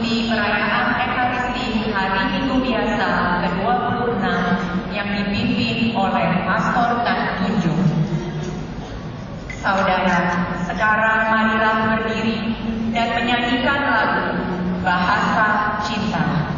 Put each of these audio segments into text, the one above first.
mengikuti perayaan Ekaristi Hari Minggu Biasa ke-26 yang dipimpin oleh Pastor dan Tunjung. Saudara, sekarang marilah berdiri dan menyanyikan lagu Bahasa Cinta.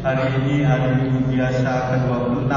Hari ini hari Minggu Biasa ke-26.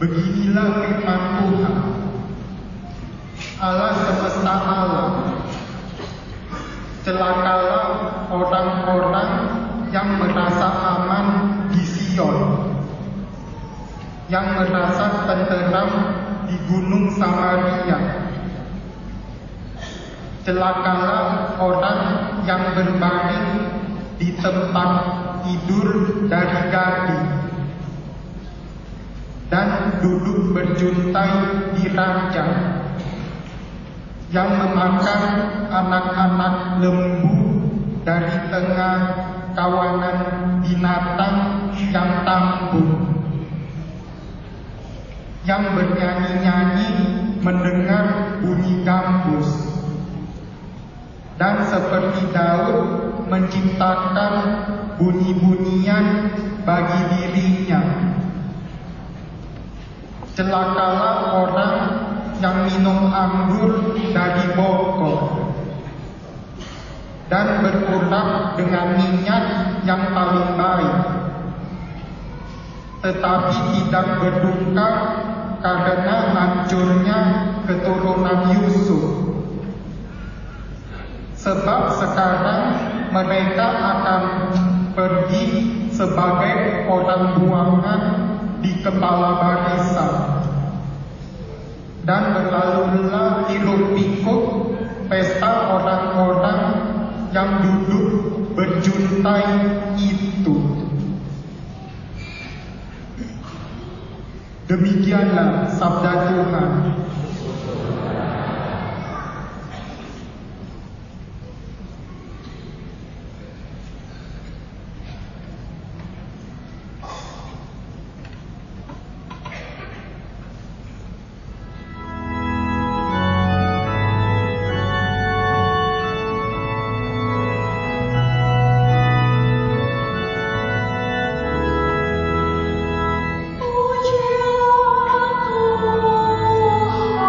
Beginilah firman Tuhan, Allah semesta alam. Celakalah orang-orang yang merasa aman di Sion, yang merasa tenteram di gunung Samaria. Celakalah orang yang berbaring di tempat tidur dari gading dan duduk berjuntai di ranjang, yang memakan anak-anak lembu dari tengah kawanan binatang yang tangguh, yang bernyanyi-nyanyi mendengar bunyi gambus, dan seperti Daud menciptakan bunyi-bunyian bagi dirinya. Celakalah orang yang minum anggur dari bokor dan berurak dengan minyak yang paling baik, tetapi tidak berduka karena hancurnya keturunan Yusuf. Sebab sekarang mereka akan pergi sebagai orang buangan di kepala barisan, dan berlalulah hiruk-pikuk pesta orang-orang yang duduk berjuntai itu. Demikianlah sabda Tuhan. Pujilah Tuhan.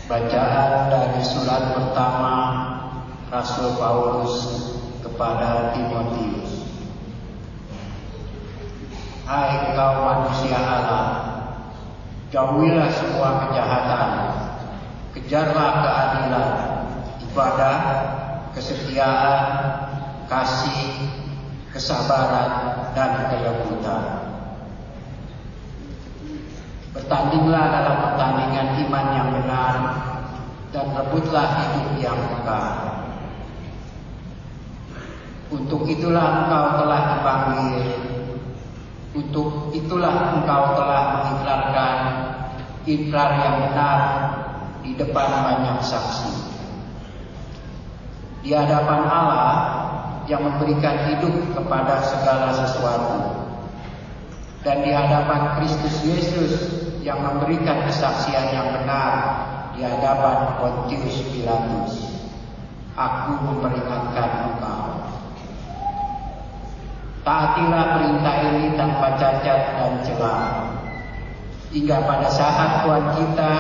Bacaan dari surat pertama Rasul Paulus kepada Timotius. Hai engkau manusia Allah, jauhilah semua kejahatan, kejarlah keadilan, ibadah, kesetiaan, kasih, kesabaran, dan kelembutan. Bertandinglah dalam pertandingan iman yang benar dan rebutlah hidup yang kekal. Untuk itulah engkau telah dipanggil, untuk itulah engkau telah mengikrarkan ikrar yang benar di depan banyak saksi. Di hadapan Allah yang memberikan hidup kepada segala sesuatu, dan di hadapan Kristus Yesus yang memberikan kesaksian yang benar di hadapan Pontius Pilatus, aku memperingatkan engkau. Taatilah perintah ini tanpa cacat dan celah, hingga pada saat Tuhan kita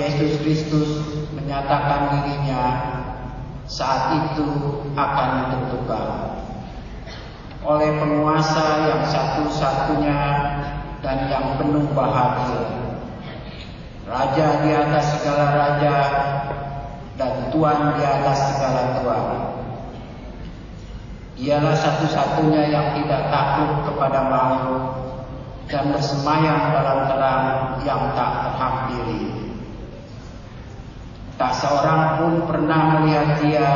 Yesus Kristus menyatakan dirinya, saat itu akan ditentukan oleh penguasa yang satu-satunya dan yang penuh bahagia, Raja di atas segala raja dan Tuhan di atas segala tuan. Dialah satu-satunya yang tidak takut kepada maut dan bersemayam dalam terang yang tak terhampiri. Tak seorang pun pernah melihat Dia,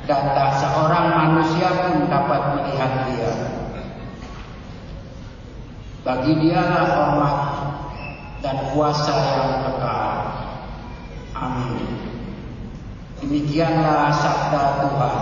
dan tak seorang manusia pun dapat melihat Dia. Bagi Dialah hormat dan kuasa yang kekal. Amin. Demikianlah sabda Tuhan.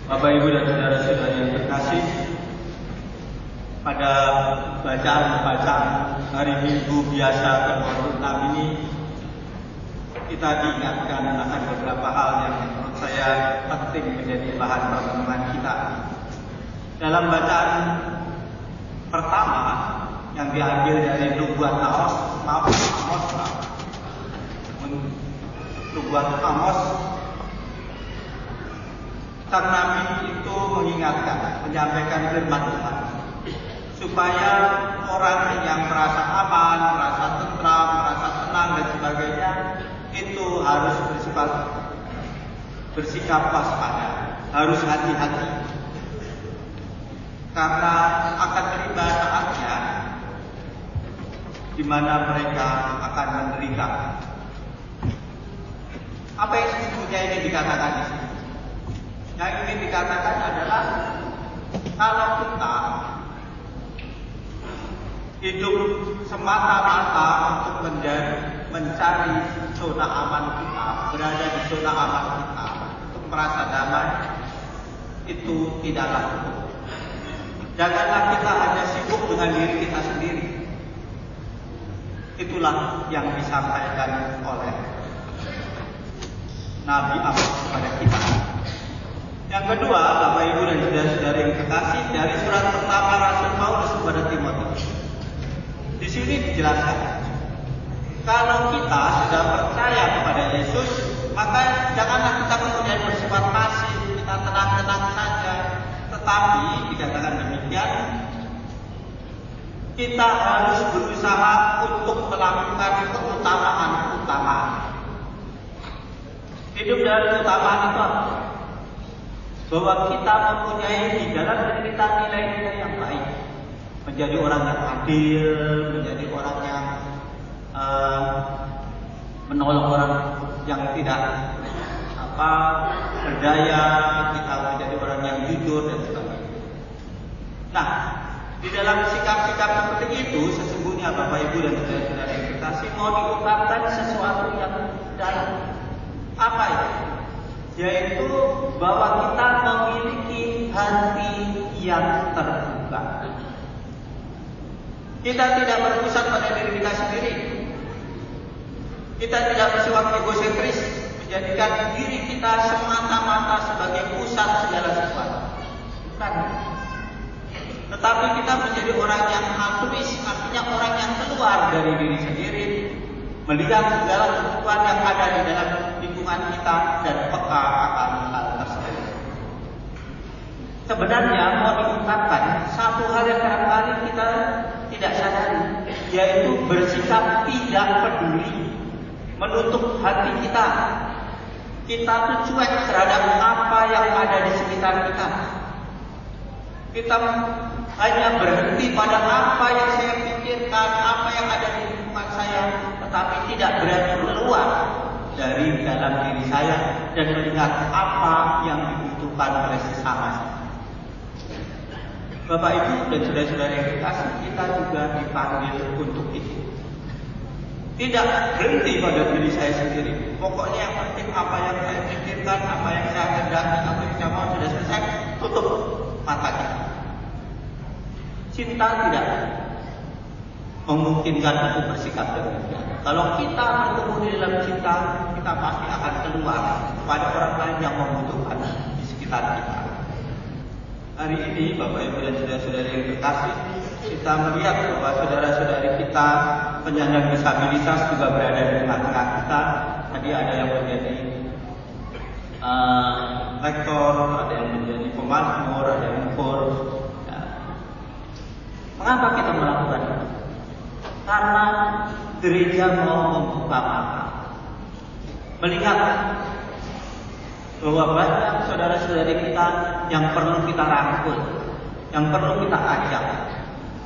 Bapak, Ibu, dan saudara-saudara yang terkasih, pada bacaan-bacaan hari Minggu biasa ke-26 ini kita diingatkan akan beberapa hal yang menurut saya penting menjadi bahan renungan kita. Dalam bacaan pertama yang diambil dari Nubuat Amos, sang nabi itu mengingatkan, menyampaikan firman Tuhan supaya orang yang merasa aman, merasa tentram, merasa tenang dan sebagainya itu harus bersikap waspada, harus hati-hati, karena akan tiba saatnya di mana mereka akan menderita. Apa yang sesungguhnya ini dikatakan di sini? Yang ingin dikatakan adalah kalau kita hidup semata-mata untuk mencari zona aman kita, berada di zona aman kita, untuk merasa damai, itu tidaklah cukup. Janganlah kita hanya sibuk dengan diri kita sendiri. Itulah yang disampaikan oleh Nabi Muhammad kepada kita. Yang kedua, Bapak Ibu dan saudara-saudara yang kekasih, dari surat pertama Rasul Paulus kepada Timotius. Di sini dijelaskan, kalau kita sudah percaya kepada Yesus, maka janganlah kita kemudian bersifat pasif, kita tenang-tenang saja. Tetapi dikatakan demikian, kita harus berusaha untuk melakukan keutamaan-keutamaan. Hidup dalam keutamaan itu apa? Bahwa kita mempunyai di dalam diri kita nilai-nilai yang baik, menjadi orang yang adil, menjadi orang yang menolong orang yang tidak berdaya, kita menjadi orang yang jujur dan sebagainya. Nah, di dalam sikap-sikap seperti itu sesungguhnya Bapak Ibu dan saudara-saudara yang dikasihi, mau diungkapkan sesuatu yang dalam. Apa itu? Yaitu bahwa kita memiliki hati yang terbuka. Kita tidak berpusat pada diri kita sendiri. Kita tidak bersifat egosentris, menjadikan diri kita semata-mata sebagai pusat segala sesuatu. Bukan. Tetapi kita menjadi orang yang altruis, artinya orang yang keluar dari diri sendiri, melihat segala kebutuhan yang ada di dalam lingkungan kita dan peka akan hal tersebut. Sebenarnya mau diungkapkan satu hal yang barangkali kita tidak sadari, yaitu bersikap tidak peduli, menutup hati kita. Kita tuh cuek terhadap apa yang ada di sekitar kita. Kita hanya berhenti pada apa yang saya pikirkan, apa yang ada di lingkungan saya, tetapi tidak berani keluar dari dalam diri saya dan melihat apa yang dibutuhkan oleh sesama saya. Bapak Ibu dan saudara-saudara yang dikasihi, kita juga dipanggil untuk itu. Tidak berhenti pada diri saya sendiri. Pokoknya yang penting apa yang saya pikirkan, apa yang saya hendaki, apa yang saya mau sudah selesai, tutup mata kita. Cinta tidak memungkinkan untuk bersikap demikian. Kalau kita bertumbuh di dalam cinta, kita pasti akan keluar pada orang lain yang membutuhkan di sekitar kita. Hari ini Bapak Ibu dan saudara-saudari yang terkasih, kita melihat bahwa saudara-saudari kita penyandang disabilitas juga berada di tengah-tengah kita. Tadi ada yang menjadi lektor, ada yang menjadi pemazmur, ada yang mengkur. Ya. Mengapa kita melakukan itu? Karena gereja mau membuka mata, melihat bahwa banyak saudara-saudari kita yang perlu kita rangkul, yang perlu kita ajak,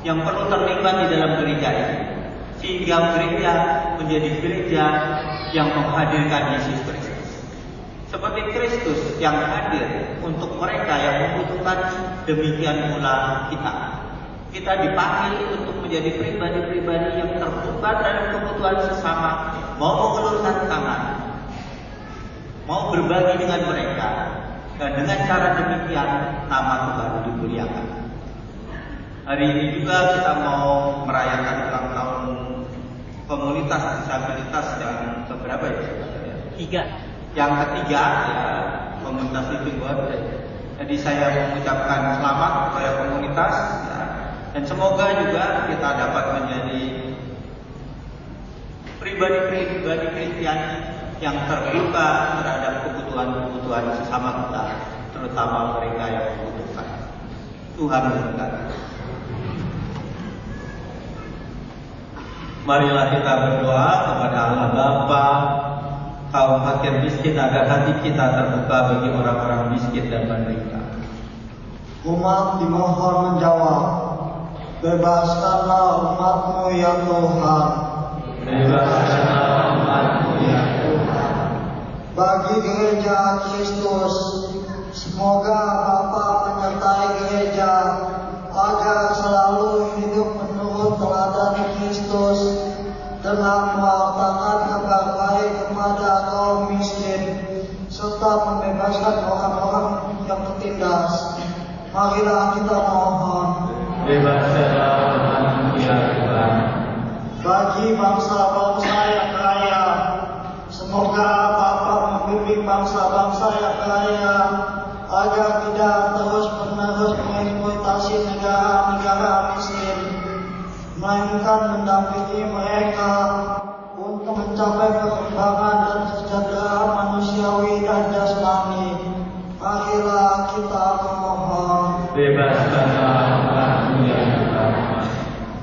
yang perlu terlibat di dalam gereja ini, sehingga gereja menjadi gereja yang menghadirkan Yesus Kristus. Seperti Kristus yang hadir untuk mereka yang membutuhkan, demikian pula kita. Kita dipanggil untuk menjadi pribadi-pribadi yang terbuka terhadap kebutuhan sesama, mau mengulurkan tangan, mau berbagi dengan mereka, dan dengan cara demikian nama Tuhan dimuliakan. Hari ini juga kita mau merayakan ulang tahun komunitas disabilitas yang keberapa ya? Tiga. Yang ketiga ya, komunitas itu buat. Jadi saya mengucapkan selamat kepada komunitas ya, dan semoga juga kita dapat menjadi pribadi-pribadi Kristiani yang terbuka terhadap kebutuhan-kebutuhan sesama kita, terutama mereka yang membutuhkan. Tuhan memberkati. Marilah kita berdoa kepada Allah Bapa, kaum fakir miskin, agar hati kita terbuka bagi orang-orang miskin dan menderita. Umat dimohon menjawab, bebaskanlah umat-Mu ya Tuhan. Bebaskanlah umat-Mu ya Tuhan. Bagi gereja Kristus Semoga Bapa menyertai gereja agar selalu hidup menurut teladan Kristus dengan mewartakan kabar baik kepada kaum miskin serta membebaskan orang-orang yang tertindas. Marilah kita mohon. Bebaskanlah kami ya Tuhan. Bagi bangsa-bangsa yang kaya, semoga Bapa membimbing bangsa-bangsa yang kaya agar tidak terus-menerus mengeksploitasi negara-negara miskin, melainkan mendampingi mereka untuk mencapai perkembangan dan kesejahteraan manusiawi dan jasmani. Marilah kita memohon. Bebaskanlah kami ya Tuhan.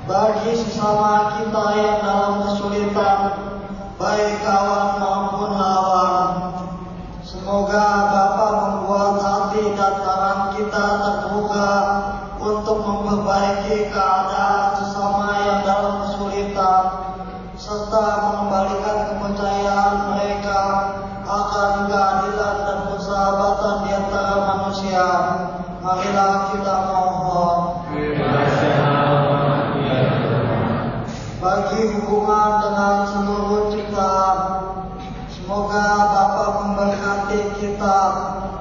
Bagi sesama kita yang dalam kesulitan, baik kawan maupun lawan, semoga Bapa membuat hati dan tangan kita terbuka untuk memperbaiki keadaan sesama yang dalam kesulitan, serta mengembalikan kepercayaan mereka akan keadilan dan persahabatan di antara manusia. Marilah kita mohon. Bagi hubungan dengan seluruh ciptaan, semoga Bapa memberkati kita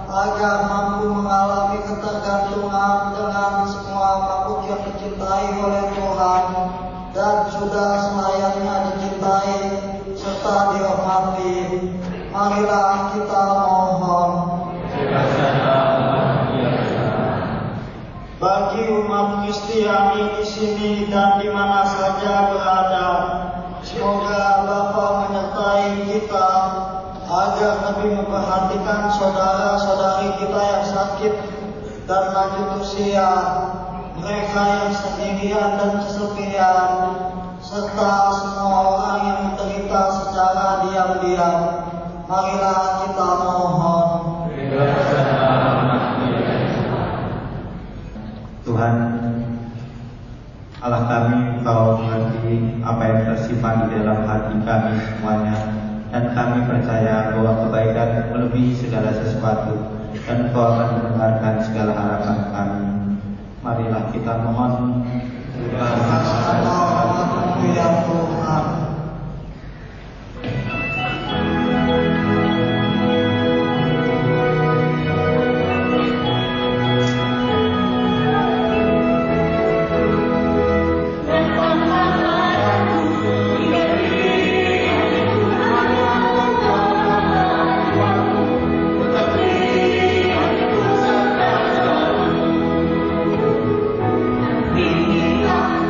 agar mampu mengalami ketergantungan dengan semua makhluk yang dicintai oleh Tuhan dan sudah selayaknya dicintai serta dihormati. Marilah kita mohon. Bagi umat Kristiani di sini dan di mana saja berada, semoga Bapa menyertai kita agar lebih memperhatikan saudara-saudari kita yang sakit dan lanjut usia, mereka yang sendirian dan kesepian, serta semua orang yang menderita secara diam-diam. Marilah kita mohon. Tuhan Allah kami, Engkau mengerti apa yang tersimpan di dalam hati kami semuanya, dan kami percaya bahwa kebaikan melebihi segala sesuatu, dan Engkau akan mendengarkan segala harapan kami. Marilah kita mohon. Ya Tuhan.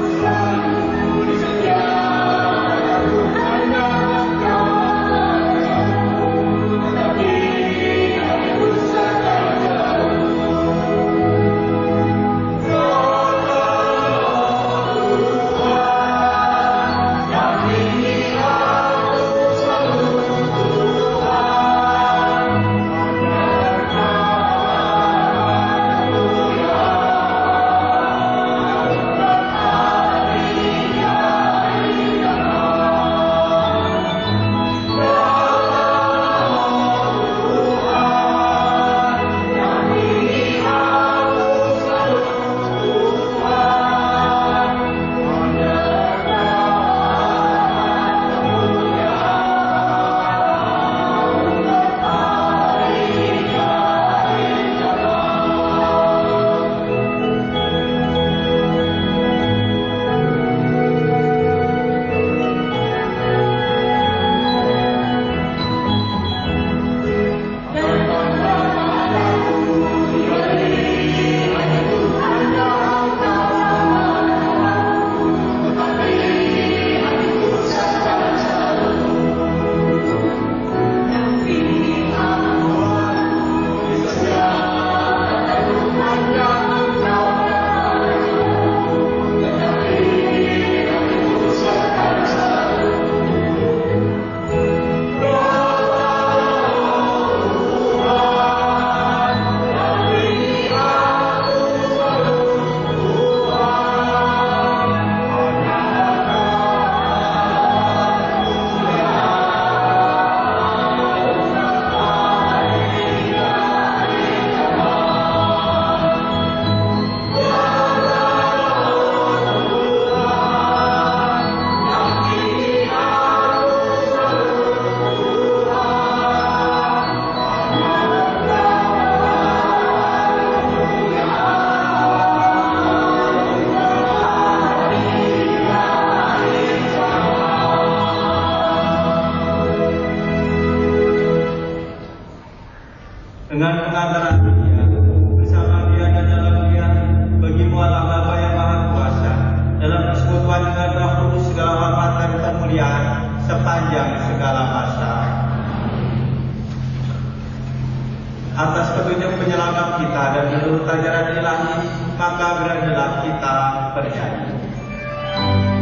Selalu setia dengan pengantaran Dia, bersama Dia dan dalam Dia, bagimu Allah Bapa yang Maha Kuasa, dalam persekutuan dengan Roh Kudus segala hormat dan kemuliaan sepanjang segala masa. Atas petunjuk penyelamat kita dan menurut ajaran ilahi, maka beranilah kita bernyanyi. Amen.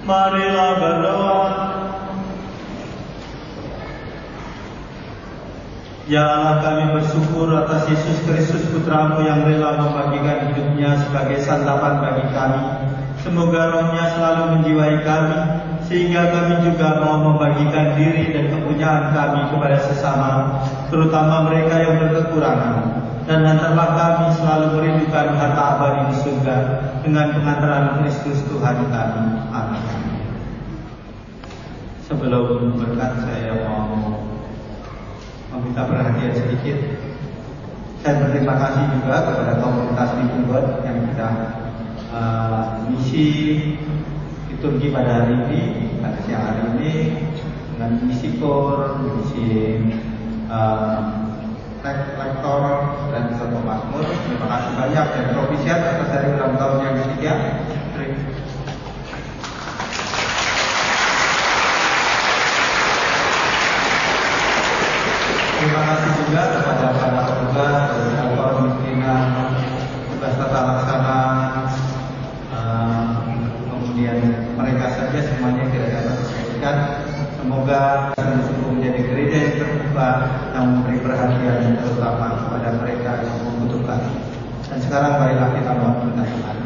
Marilah berdoa. Ya Allah, kami bersyukur atas Yesus Kristus Putra-Mu yang rela membagikan hidupnya sebagai santapan bagi kami. Semoga rohnya selalu menjiwai kami, sehingga kami juga mau membagikan diri dan kepunyaan kami kepada sesama, terutama mereka yang berkekurangan. Dan hantarlah kami selalu merindukan harta abadi di surga dengan pengantaran Kristus Tuhan kami. Amin. Sebelum berkat, saya mau meminta perhatian sedikit. Saya berterima kasih juga kepada komunitas Limbon yang sudah misi liturgi pada hari ini, pada siang hari ini, dengan misi kor, misi lektor dan satu makmur. Terima kasih banyak dan Provisiat atas hari ulang tahun yang ketiga. Terima kasih juga kepada para petugas dari kantor pimpinan, tugas tata laksana, kemudian mereka saja semuanya tidak dapat disampaikan. Semoga sungguh-sungguh menjadi gereja yang terbuka, yang memberi perhatian terutama kepada mereka yang membutuhkan. Dan sekarang marilah kita mohon berdoa.